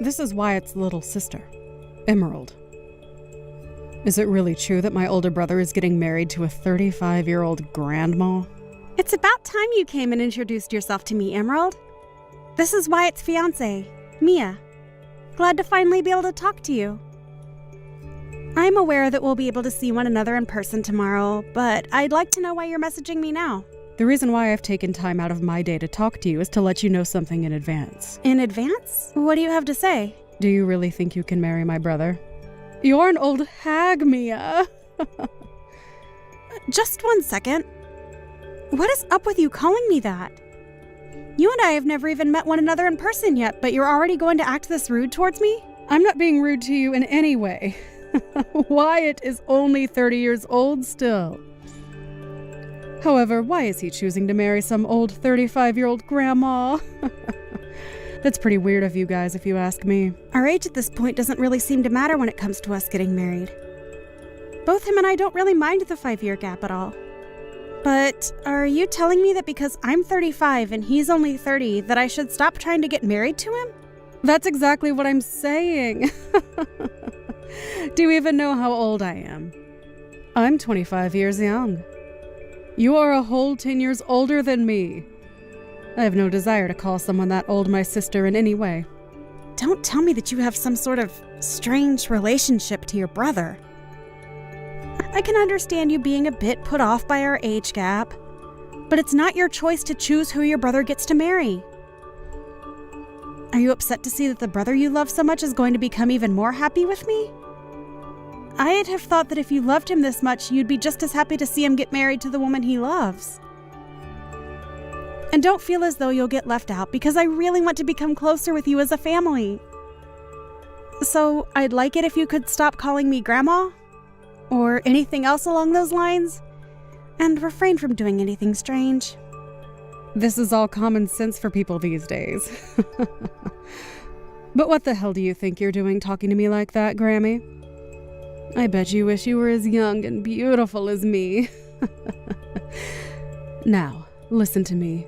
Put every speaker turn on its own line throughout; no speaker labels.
This is Wyatt's little sister, Emerald. Is it really true that my older brother is getting married to a 35-year-old grandma?
It's about time you came and introduced yourself to me, Emerald. This is Wyatt's fiancé, Mia. Glad to finally be able to talk to you. I'm aware that we'll be able to see one another in person tomorrow, but I'd like to know why you're messaging me now.
The reason why I've taken time out of my day to talk to you is to let you know something in advance.
In advance? What do you have to say?
Do you really think you can marry my brother? You're an old hag, Mia.
Just 1 second. What is up with you calling me that? You and I have never even met one another in person yet, but you're already going to act this rude towards me?
I'm not being rude to you in any way. Wyatt is only 30 years old still. However, why is he choosing to marry some old 35-year-old grandma? That's pretty weird of you guys, if you ask me.
Our age at this point doesn't really seem to matter when it comes to us getting married. Both him and I don't really mind the 5-year gap at all. But are you telling me that because I'm 35 and he's only 30, that I should stop trying to get married to him?
That's exactly what I'm saying. Do you even know how old I am? I'm 25 years young. You are a whole 10 years older than me. I have no desire to call someone that old my sister in any way.
Don't tell me that you have some sort of strange relationship to your brother. I can understand you being a bit put off by our age gap, but it's not your choice to choose who your brother gets to marry. Are you upset to see that the brother you love so much is going to become even more happy with me? I'd have thought that if you loved him this much, you'd be just as happy to see him get married to the woman he loves. And don't feel as though you'll get left out, because I really want to become closer with you as a family. So I'd like it if you could stop calling me Grandma, or anything else along those lines, and refrain from doing anything strange.
This is all common sense for people these days. But what the hell do you think you're doing talking to me like that, Grammy? I bet you wish you were as young and beautiful as me. Now, listen to me.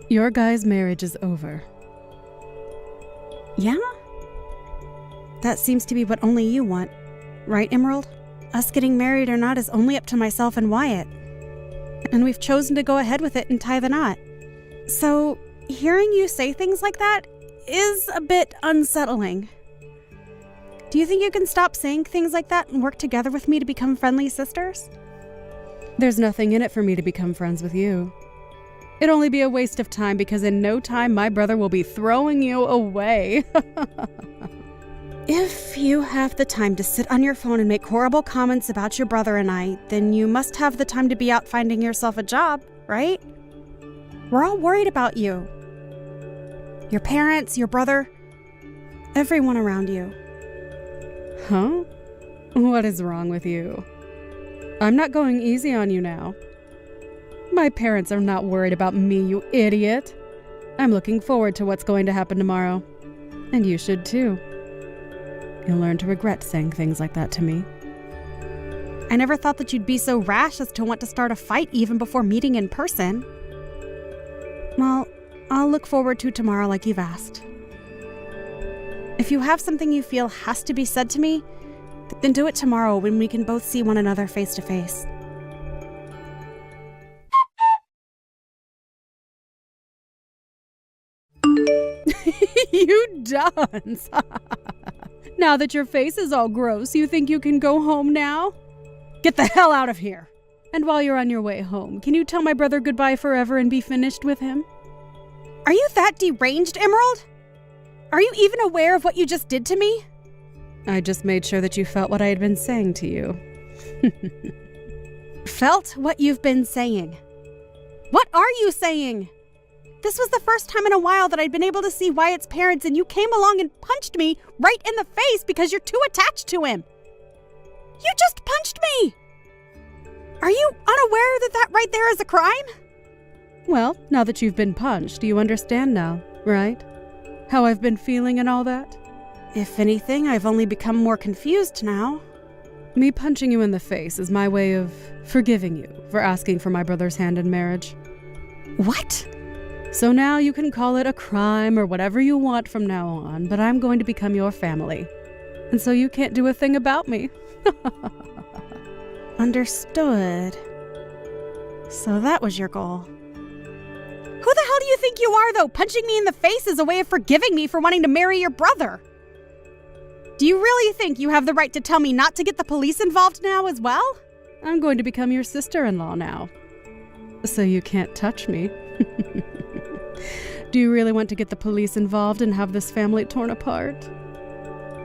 Your guy's marriage is over.
Yeah? That seems to be what only you want. Right, Emerald? Us getting married or not is only up to myself and Wyatt. And we've chosen to go ahead with it and tie the knot. So, hearing you say things like that is a bit unsettling. Do you think you can stop saying things like that and work together with me to become friendly sisters?
There's nothing in it for me to become friends with you. It'd only be a waste of time because in no time my brother will be throwing you away.
If you have the time to sit on your phone and make horrible comments about your brother and I, then you must have the time to be out finding yourself a job, right? We're all worried about you. Your parents, your brother, everyone around you.
Huh? What is wrong with you? I'm not going easy on you now. My parents are not worried about me, you idiot. I'm looking forward to what's going to happen tomorrow. And you should too. You'll learn to regret saying things like that to me.
I never thought that you'd be so rash as to want to start a fight even before meeting in person. Well, I'll look forward to tomorrow like you've asked. If you have something you feel has to be said to me, then do it tomorrow when we can both see one another face to face.
You dunce! Now that your face is all gross, you think you can go home now? Get the hell out of here! And while you're on your way home, can you tell my brother goodbye forever and be finished with him?
Are you that deranged, Emerald? Are you even aware of what you just did to me?
I just made sure that you felt what I had been saying to you.
Felt what you've been saying? What are you saying? This was the first time in a while that I'd been able to see Wyatt's parents, and you came along and punched me right in the face because you're too attached to him. You just punched me! Are you unaware that that right there is a crime?
Well, now that you've been punched, you understand now, right? How I've been feeling and all that?
If anything, I've only become more confused now.
Me punching you in the face is my way of forgiving you for asking for my brother's hand in marriage.
What?
So now you can call it a crime or whatever you want from now on, but I'm going to become your family. And so you can't do a thing about me.
Understood. So that was your goal. Who the hell do you think you are, though? Punching me in the face is a way of forgiving me for wanting to marry your brother. Do you really think you have the right to tell me not to get the police involved now as well?
I'm going to become your sister-in-law now. So you can't touch me. Do you really want to get the police involved and have this family torn apart?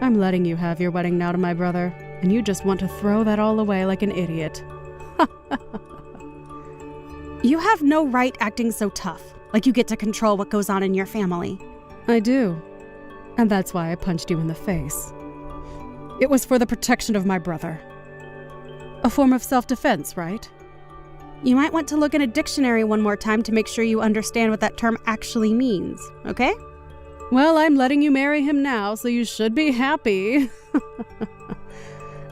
I'm letting you have your wedding now to my brother, and you just want to throw that all away like an idiot.
You have no right acting so tough, like you get to control what goes on in your family.
I do. And that's why I punched you in the face. It was for the protection of my brother. A form of self-defense, right?
You might want to look in a dictionary one more time to make sure you understand what that term actually means, okay?
Well, I'm letting you marry him now, so you should be happy.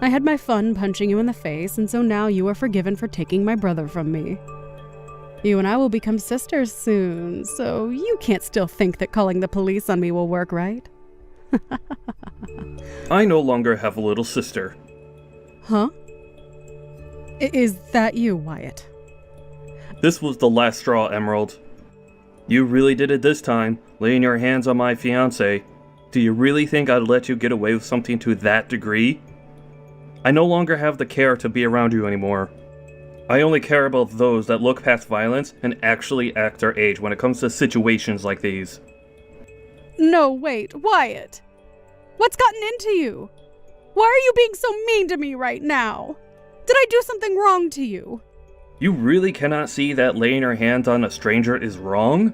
I had my fun punching you in the face, and so now you are forgiven for taking my brother from me. You and I will become sisters soon, so you can't still think that calling the police on me will work, right?
I no longer have a little sister.
Huh? Is that you, Wyatt?
This was the last straw, Emerald. You really did it this time, laying your hands on my fiancé. Do you really think I'd let you get away with something to that degree? I no longer have the care to be around you anymore. I only care about those that look past violence and actually act their age when it comes to situations like these.
No, wait, Wyatt. What's gotten into you? Why are you being so mean to me right now? Did I do something wrong to you?
You really cannot see that laying your hands on a stranger is wrong?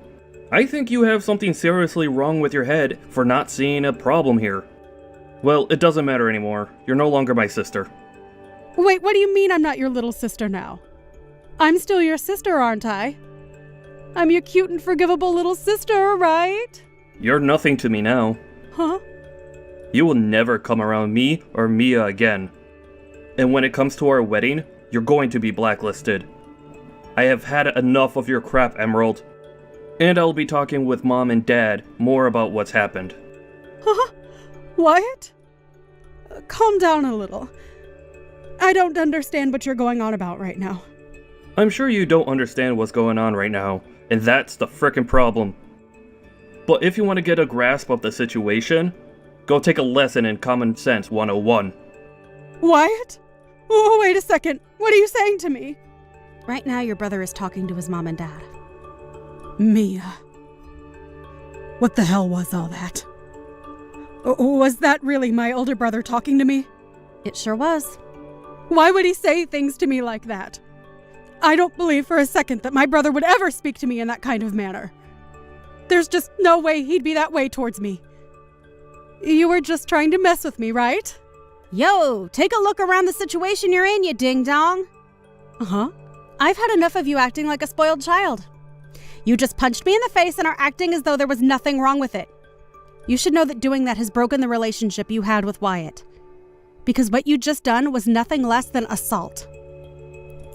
I think you have something seriously wrong with your head for not seeing a problem here. Well, it doesn't matter anymore. You're no longer my sister.
Wait, what do you mean I'm not your little sister now? I'm still your sister, aren't I? I'm your cute and forgivable little sister, right?
You're nothing to me now.
Huh?
You will never come around me or Mia again. And when it comes to our wedding, you're going to be blacklisted. I have had enough of your crap, Emerald. And I'll be talking with Mom and Dad more about what's happened.
Huh? Wyatt? Calm down a little. I don't understand what you're going on about right now.
I'm sure you don't understand what's going on right now, and that's the frickin' problem. But if you want to get a grasp of the situation, go take a lesson in Common Sense 101.
Wyatt? Oh, wait a second. What are you saying to me?
Right now, your brother is talking to his mom and dad.
Mia. What the hell was all that? Was that really my older brother talking to me?
It sure was.
Why would he say things to me like that? I don't believe for a second that my brother would ever speak to me in that kind of manner. There's just no way he'd be that way towards me. You were just trying to mess with me, right?
Yo, take a look around the situation you're in, you ding-dong.
Uh-huh.
I've had enough of you acting like a spoiled child. You just punched me in the face and are acting as though there was nothing wrong with it. You should know that doing that has broken the relationship you had with Wyatt. Because what you just done was nothing less than assault.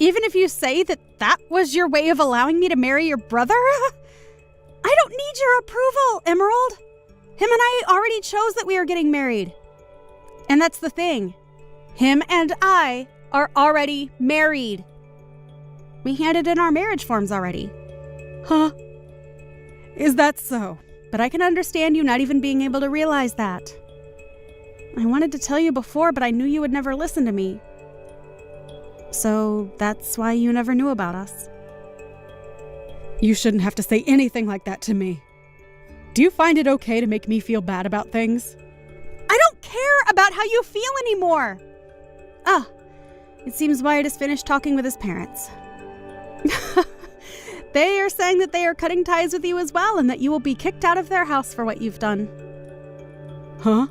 Even if you say that that was your way of allowing me to marry your brother, I don't need your approval, Emerald. Him and I already chose that we are getting married. And that's the thing. Him and I are already married. We handed in our marriage forms already.
Huh? Is that so?
But I can understand you not even being able to realize that. I wanted to tell you before, but I knew you would never listen to me. So that's why you never knew about us.
You shouldn't have to say anything like that to me. Do you find it okay to make me feel bad about things?
I don't care about how you feel anymore. Ah, it seems Wyatt has finished talking with his parents. They are saying that they are cutting ties with you as well and that you will be kicked out of their house for what you've done.
Huh?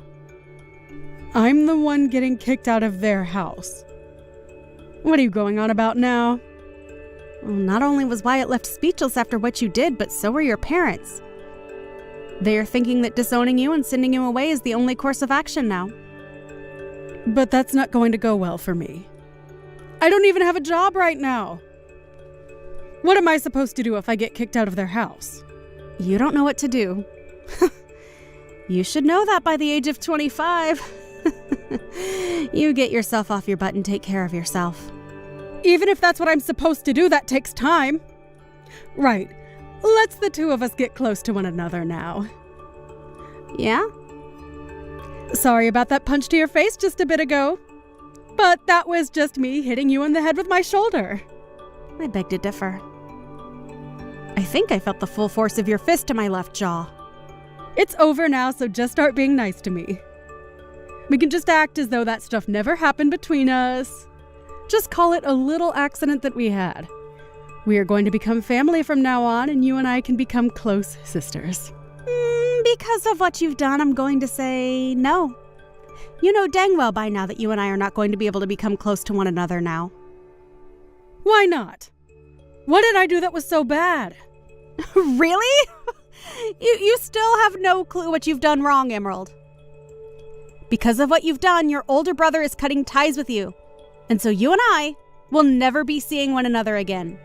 I'm the one getting kicked out of their house. What are you going on about now?
Well, not only was Wyatt left speechless after what you did, but so were your parents. They are thinking that disowning you and sending you away is the only course of action now.
But that's not going to go well for me. I don't even have a job right now. What am I supposed to do if I get kicked out of their house?
You don't know what to do. You should know that by the age of 25. You get yourself off your butt and take care of yourself.
Even if that's what I'm supposed to do, that takes time. Right. Let's the two of us get close to one another now.
Yeah?
Sorry about that punch to your face just a bit ago. But that was just me hitting you in the head with my shoulder.
I beg to differ. I think I felt the full force of your fist to my left jaw.
It's over now, so just start being nice to me. We can just act as though that stuff never happened between us. Just call it a little accident that we had. We are going to become family from now on, and you and I can become close sisters.
Because of what you've done, I'm going to say no. You know dang well by now that you and I are not going to be able to become close to one another now.
Why not? What did I do that was so bad?
Really? You still have no clue what you've done wrong, Emerald. Because of what you've done, your older brother is cutting ties with you. And so you and I will never be seeing one another again.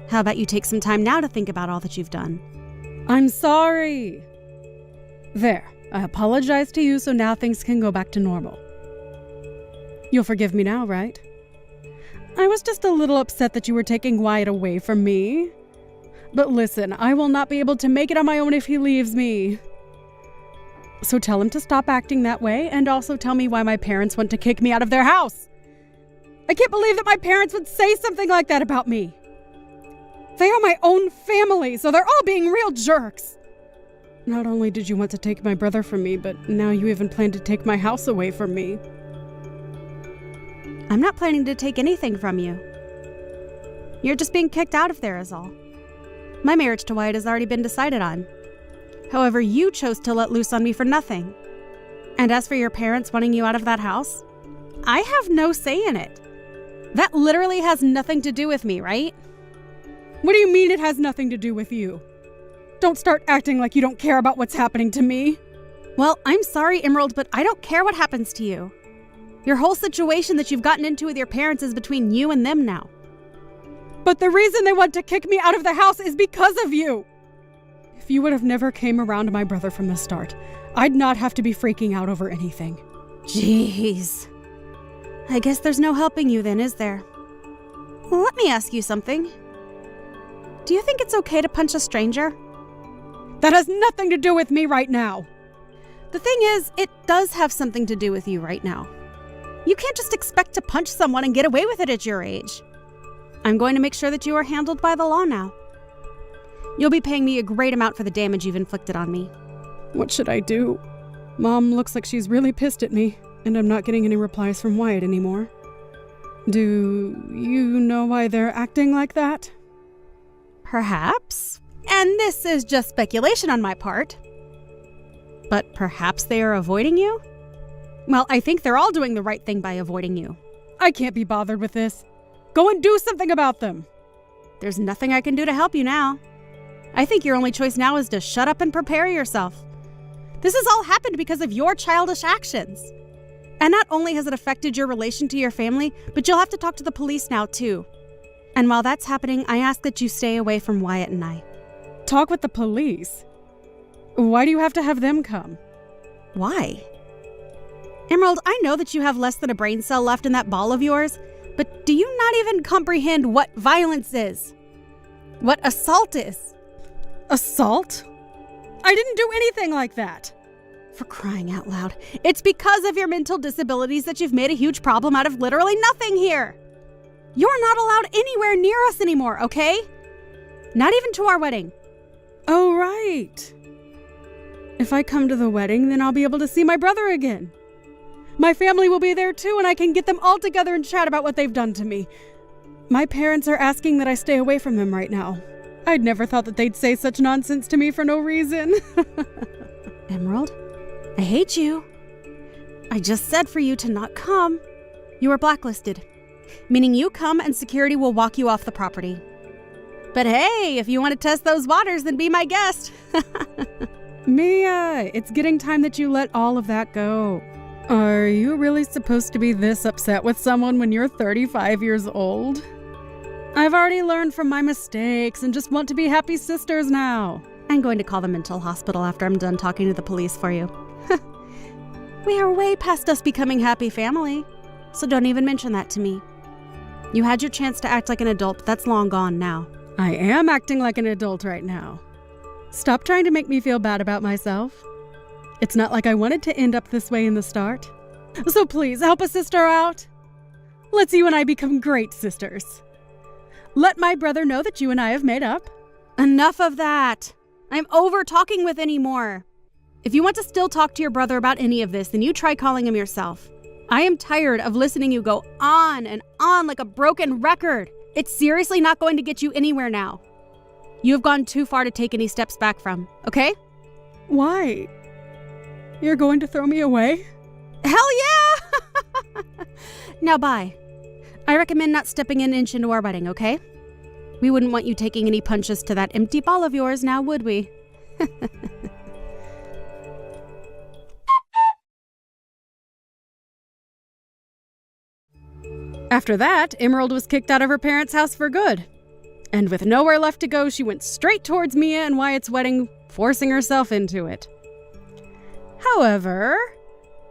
How about you take some time now to think about all that you've done?
I'm sorry. There, I apologize to you, so now things can go back to normal. You'll forgive me now, right? I was just a little upset that you were taking Wyatt away from me. But listen, I will not be able to make it on my own if he leaves me. So tell him to stop acting that way, and also tell me why my parents want to kick me out of their house. I can't believe that my parents would say something like that about me. They are my own family, so they're all being real jerks. Not only did you want to take my brother from me, but now you even plan to take my house away from me.
I'm not planning to take anything from you. You're just being kicked out of there is all. My marriage to Wyatt has already been decided on. However, you chose to let loose on me for nothing. And as for your parents wanting you out of that house, I have no say in it. That literally has nothing to do with me, right?
What do you mean it has nothing to do with you? Don't start acting like you don't care about what's happening to me.
Well, I'm sorry, Emerald, but I don't care what happens to you. Your whole situation that you've gotten into with your parents is between you and them now.
But the reason they want to kick me out of the house is because of you. If you would have never came around my brother from the start, I'd not have to be freaking out over anything.
Jeez. I guess there's no helping you then, is there? Let me ask you something. Do you think it's okay to punch a stranger?
That has nothing to do with me right now.
The thing is, it does have something to do with you right now. You can't just expect to punch someone and get away with it at your age. I'm going to make sure that you are handled by the law now. You'll be paying me a great amount for the damage you've inflicted on me.
What should I do? Mom looks like she's really pissed at me, and I'm not getting any replies from Wyatt anymore. Do you know why they're acting like that?
Perhaps. And this is just speculation on my part. But perhaps they are avoiding you? Well, I think they're all doing the right thing by avoiding you.
I can't be bothered with this. Go and do something about them.
There's nothing I can do to help you now. I think your only choice now is to shut up and prepare yourself. This has all happened because of your childish actions. And not only has it affected your relation to your family, but you'll have to talk to the police now too. And while that's happening, I ask that you stay away from Wyatt and I.
Talk with the police? Why do you have to have them come?
Why? Emerald, I know that you have less than a brain cell left in that ball of yours, but do you not even comprehend what violence is? What assault is?
Assault? I didn't do anything like that.
For crying out loud. It's because of your mental disabilities that you've made a huge problem out of literally nothing here. You're not allowed anywhere near us anymore, okay? Not even to our wedding.
Oh, right. If I come to the wedding, then I'll be able to see my brother again. My family will be there too, and I can get them all together and chat about what they've done to me. My parents are asking that I stay away from them right now. I'd never thought that they'd say such nonsense to me for no reason.
Emerald, I hate you. I just said for you to not come. You are blacklisted, meaning you come and security will walk you off the property. But hey, if you want to test those waters, then be my guest.
Mia, it's getting time that you let all of that go. Are you really supposed to be this upset with someone when you're 35 years old? I've already learned from my mistakes and just want to be happy sisters now.
I'm going to call the mental hospital after I'm done talking to the police for you. We are way past us becoming happy family, so don't even mention that to me. You had your chance to act like an adult, but that's long gone now.
I am acting like an adult right now. Stop trying to make me feel bad about myself. It's not like I wanted to end up this way in the start. So please, help a sister out. Let's you and I become great sisters. Let my brother know that you and I have made up.
Enough of that. I'm over talking with anymore. If you want to still talk to your brother about any of this, then you try calling him yourself. I am tired of listening you go on and on like a broken record. It's seriously not going to get you anywhere now. You have gone too far to take any steps back from, okay?
Why? You're going to throw me away?
Hell yeah! Now bye. I recommend not stepping an inch into our wedding, okay? We wouldn't want you taking any punches to that empty ball of yours now, would we?
After that, Emerald was kicked out of her parents' house for good. And with nowhere left to go, she went straight towards Mia and Wyatt's wedding, forcing herself into it. However,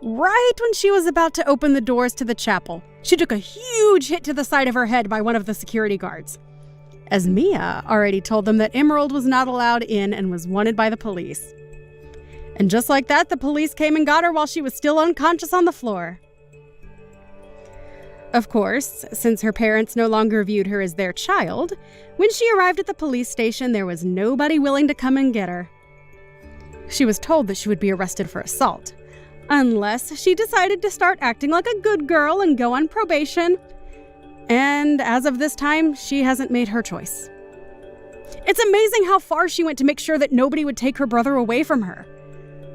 right when she was about to open the doors to the chapel, she took a huge hit to the side of her head by one of the security guards, as Mia already told them that Emerald was not allowed in and was wanted by the police. And just like that, the police came and got her while she was still unconscious on the floor. Of course, since her parents no longer viewed her as their child, when she arrived at the police station, there was nobody willing to come and get her. She was told that she would be arrested for assault, unless she decided to start acting like a good girl and go on probation. And as of this time, she hasn't made her choice. It's amazing how far she went to make sure that nobody would take her brother away from her.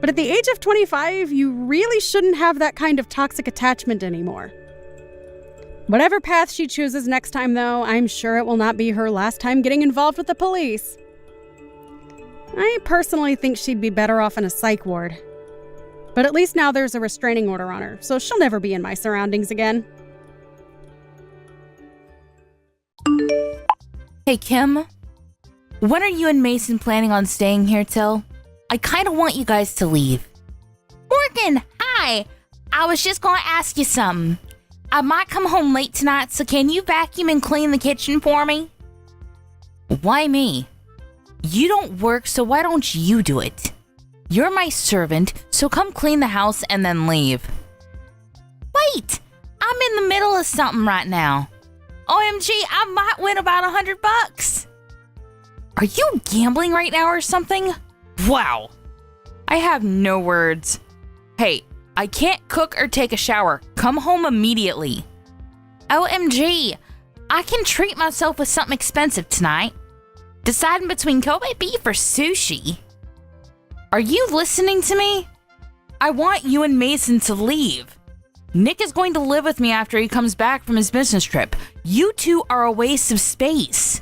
But at the age of 25, you really shouldn't have that kind of toxic attachment anymore. Whatever path she chooses next time, though, I'm sure it will not be her last time getting involved with the police. I personally think she'd be better off in a psych ward. But at least now there's a restraining order on her, so she'll never be in my surroundings again.
Hey, Kim. When are you and Mason planning on staying here till? I kind of want you guys to leave. Morgan, hi. I was just going to ask you something. I might come home late tonight, so can you vacuum and clean the kitchen for me? Why me? You don't work, so why don't you do it? You're my servant, so come clean the house and then leave. Wait, I'm in the middle of something right now. OMG, I might win about $100. Are you gambling right now or something? Wow. I have no words. Hey, I can't cook or take a shower. Come home immediately. OMG, I can treat myself with something expensive tonight. Deciding between Kobe beef or sushi. Are you listening to me? I want you and Mason to leave. Nick is going to live with me after he comes back from his business trip. You two are a waste of space.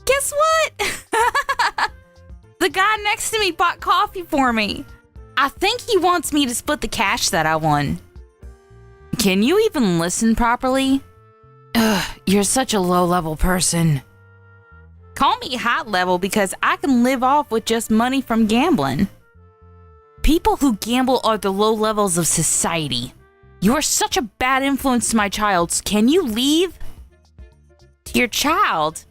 Guess what? The guy next to me bought coffee for me. I think he wants me to split the cash that I won. Can you even listen properly? Ugh, you're such a low-level person. Call me high-level because I can live off with just money from gambling. People who gamble are the low levels of society. You are such a bad influence to my child. So can you leave? To your child?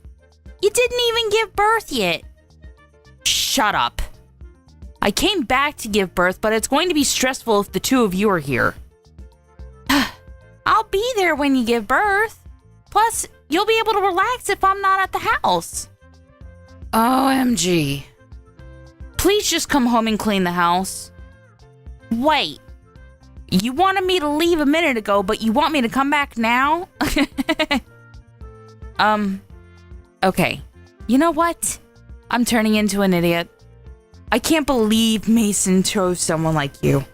You didn't even give birth yet. Shut up. I came back to give birth, but it's going to be stressful if the two of you are here. I'll be there when you give birth. Plus, you'll be able to relax if I'm not at the house. OMG. Please just come home and clean the house. Wait. You wanted me to leave a minute ago, but you want me to come back now? Okay. You know what? I'm turning into an idiot. I can't believe Mason chose someone like you.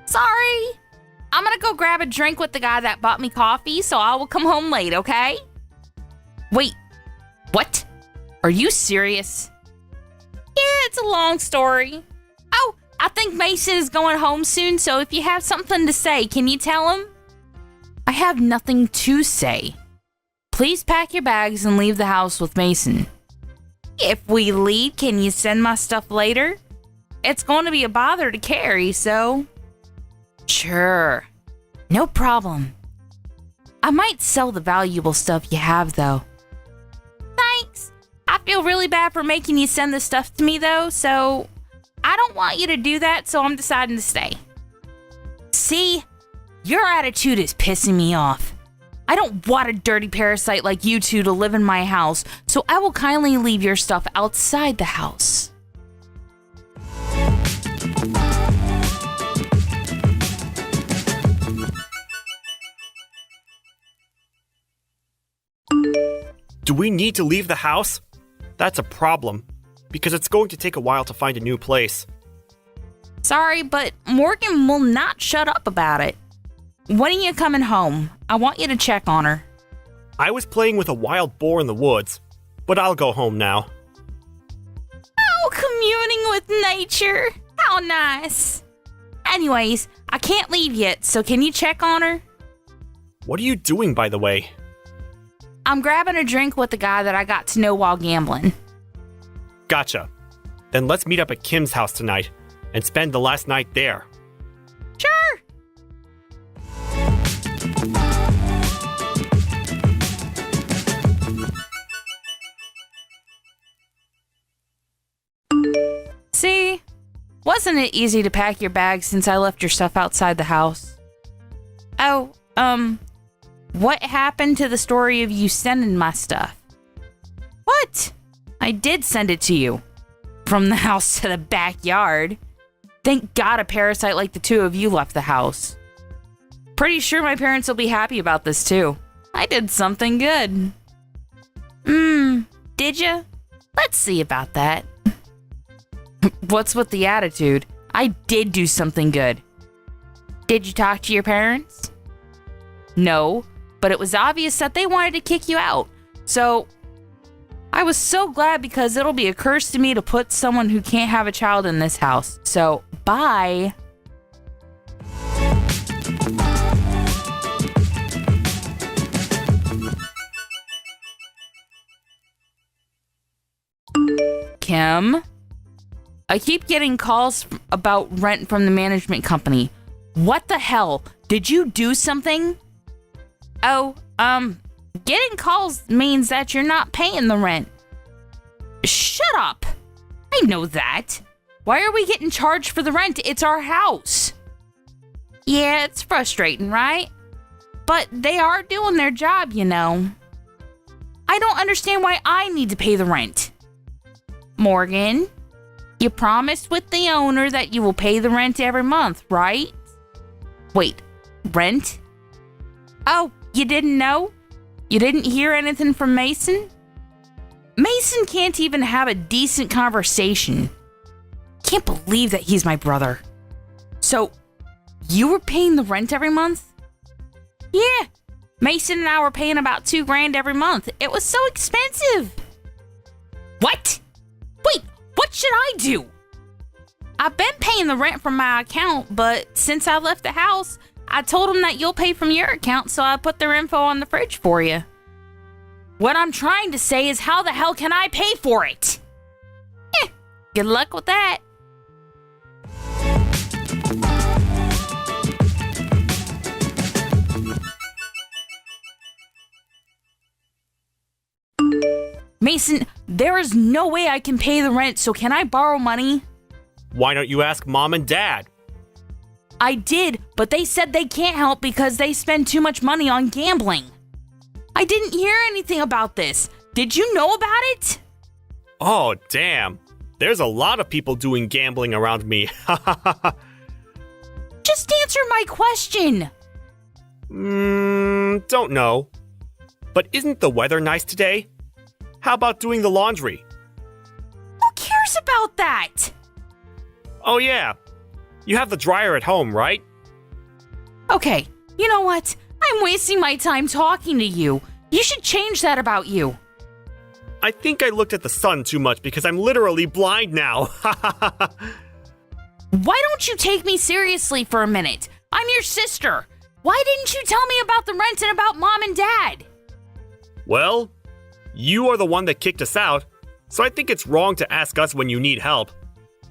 Sorry. I'm gonna go grab a drink with the guy that bought me coffee, so I will come home late, okay? Wait. What? Are you serious? Yeah, it's a long story. Oh, I think Mason is going home soon, so if you have something to say, can you tell him? I have nothing to say. Please pack your bags and leave the house with Mason. If we leave, can you send my stuff later? It's going to be a bother to carry, so... Sure. No problem. I might sell the valuable stuff you have, though. Thanks. I feel really bad for making you send the stuff to me, though, so... I don't want you to do that, so I'm deciding to stay. See? Your attitude is pissing me off. I don't want a dirty parasite like you two to live in my house, so I will kindly leave your stuff outside the house.
Do we need to leave the house? That's a problem, because it's going to take a while to find a new place.
Sorry, but Morgan will not shut up about it. When are you coming home? I want you to check on her.
I was playing with a wild boar in the woods, but I'll go home now.
Oh, communing with nature. How nice. Anyways, I can't leave yet, so can you check on her?
What are you doing, by the way?
I'm grabbing a drink with the guy that I got to know while gambling.
Gotcha. Then let's meet up at Kim's house tonight and spend the last night there.
Sure. See? Wasn't it easy to pack your bags since I left your stuff outside the house? Oh, what happened to the story of you sending my stuff? What? I did send it to you. From the house to the backyard. Thank God a parasite like the two of you left the house. Pretty sure my parents will be happy about this too. I did something good. Did ya? Let's see about that. What's with the attitude? I did do something good. Did you talk to your parents? No, but it was obvious that they wanted to kick you out. So, I was so glad because it'll be a curse to me to put someone who can't have a child in this house. So, bye. Kim? I keep getting calls about rent from the management company. What the hell? Did you do something? Oh, getting calls means that you're not paying the rent. Shut up! I know that. Why are we getting charged for the rent? It's our house. Yeah, it's frustrating, right? But they are doing their job, you know. I don't understand why I need to pay the rent. Morgan, you promised with the owner that you will pay the rent every month, right? Wait, rent? Oh, you didn't know? You didn't hear anything from Mason? Mason can't even have a decent conversation. Can't believe that he's my brother. So, you were paying the rent every month? Yeah, Mason and I were paying about $2,000 every month. It was so expensive. What? Wait, what should I do? I've been paying the rent from my account, but since I left the house, I told them that you'll pay from your account, so I put their info on the fridge for you. What I'm trying to say is, how the hell can I pay for it? Good luck with that. Mason, there is no way I can pay the rent, so can I borrow money?
Why don't you ask Mom and Dad?
I did, but they said they can't help because they spend too much money on gambling. I didn't hear anything about this. Did you know about it?
Oh, damn. There's a lot of people doing gambling around me.
Just answer my question.
Don't know. But isn't the weather nice today? How about doing the laundry?
Who cares about that?
Oh yeah. You have the dryer at home, right?
Okay, you know what? I'm wasting my time talking to you. You should change that about you.
I think I looked at the sun too much because I'm literally blind now.
Why don't you take me seriously for a minute? I'm your sister. Why didn't you tell me about the rent and about Mom and Dad?
Well, you are the one that kicked us out, so I think it's wrong to ask us when you need help.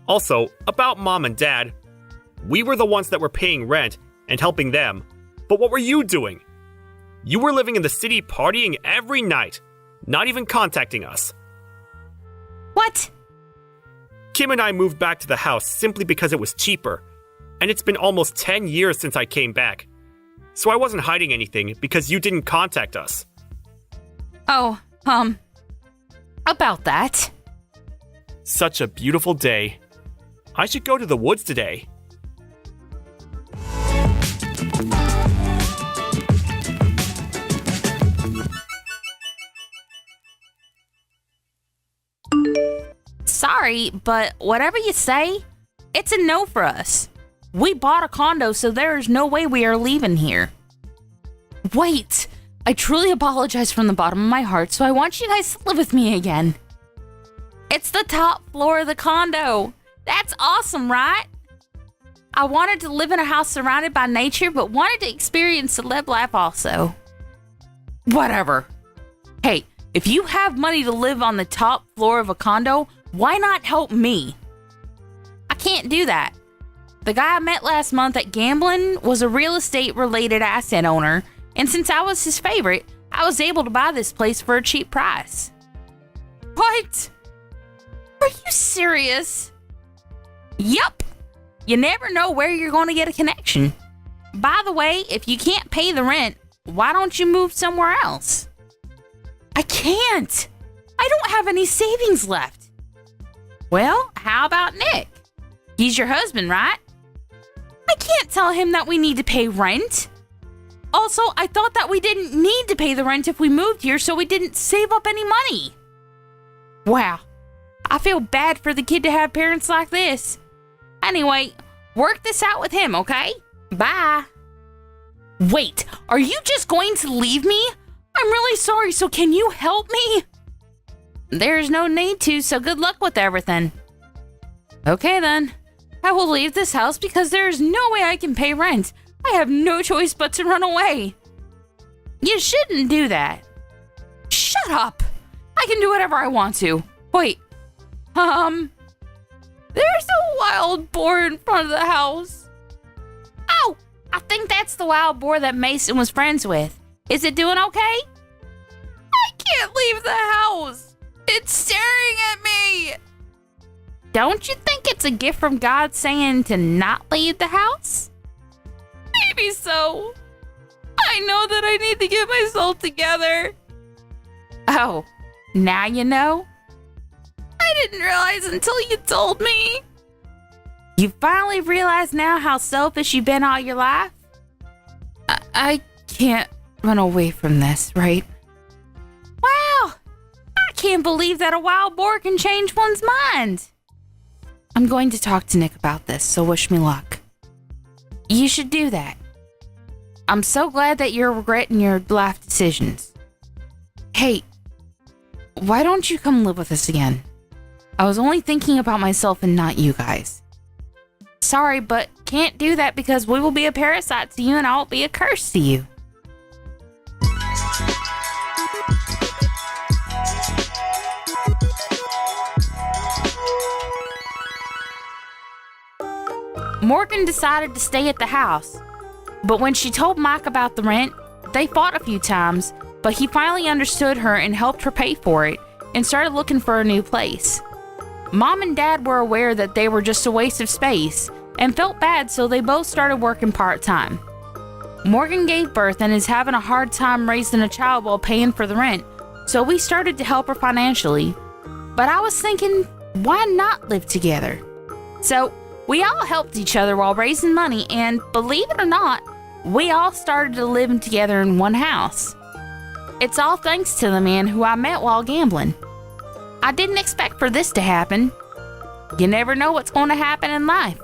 Also, about Mom and Dad, we were the ones that were paying rent and helping them, but what were you doing? You were living in the city partying every night, not even contacting us.
What?
Kim and I moved back to the house simply because it was cheaper, and it's been almost 10 years since I came back. So I wasn't hiding anything because you didn't contact us.
Oh, about that.
Such a beautiful day. I should go to the woods today.
Sorry, but whatever you say, it's a no for us. We bought a condo, so there is no way we are leaving here. Wait, I truly apologize from the bottom of my heart, so I want you guys to live with me again. It's the top floor of the condo. That's awesome, right? I wanted to live in a house surrounded by nature, but wanted to experience the Leb life also. Whatever. Hey, if you have money to live on the top floor of a condo, why not help me? I can't do that. The guy I met last month at gambling was a real estate related asset owner, and since I was his favorite, I was able to buy this place for a cheap price. What? Are you serious? Yup. You never know where you're going to get a connection. By the way, if you can't pay the rent, why don't you move somewhere else? I can't. I don't have any savings left. Well, how about Nick? He's your husband, right? I can't tell him that we need to pay rent. Also, I thought that we didn't need to pay the rent if we moved here, so we didn't save up any money. Wow. I feel bad for the kid to have parents like this. Anyway, work this out with him, okay? Bye. Wait, are you just going to leave me? I'm really sorry, so can you help me? There's no need to, so good luck with everything. Okay then. I will leave this house because there is no way I can pay rent. I have no choice but to run away. You shouldn't do that. Shut up. I can do whatever I want to. Wait. There's a wild boar in front of the house. Oh, I think that's the wild boar that Mason was friends with. Is it doing okay? I can't leave the house. It's staring at me. Don't you think it's a gift from God saying to not leave the house? Maybe so. I know that I need to get myself together. Oh, now you know? I didn't realize until you told me. You finally realize now how selfish you've been all your life? I can't run away from this, right? Wow! I can't believe that a wild boar can change one's mind. I'm going to talk to Nick about this, so wish me luck. You should do that. I'm so glad that you're regretting your life decisions. Hey, why don't you come live with us again? I was only thinking about myself and not you guys. Sorry, but can't do that because we will be a parasite to you and I'll be a curse to you. Morgan decided to stay at the house, but when she told Mike about the rent, they fought a few times, but he finally understood her and helped her pay for it and started looking for a new place. Mom and Dad were aware that they were just a waste of space and felt bad, so they both started working part-time. Morgan gave birth and is having a hard time raising a child while paying for the rent, so we started to help her financially. But I was thinking, why not live together? So we all helped each other while raising money, and believe it or not, we all started to live together in one house. It's all thanks to the man who I met while gambling. I didn't expect for this to happen. You never know what's going to happen in life.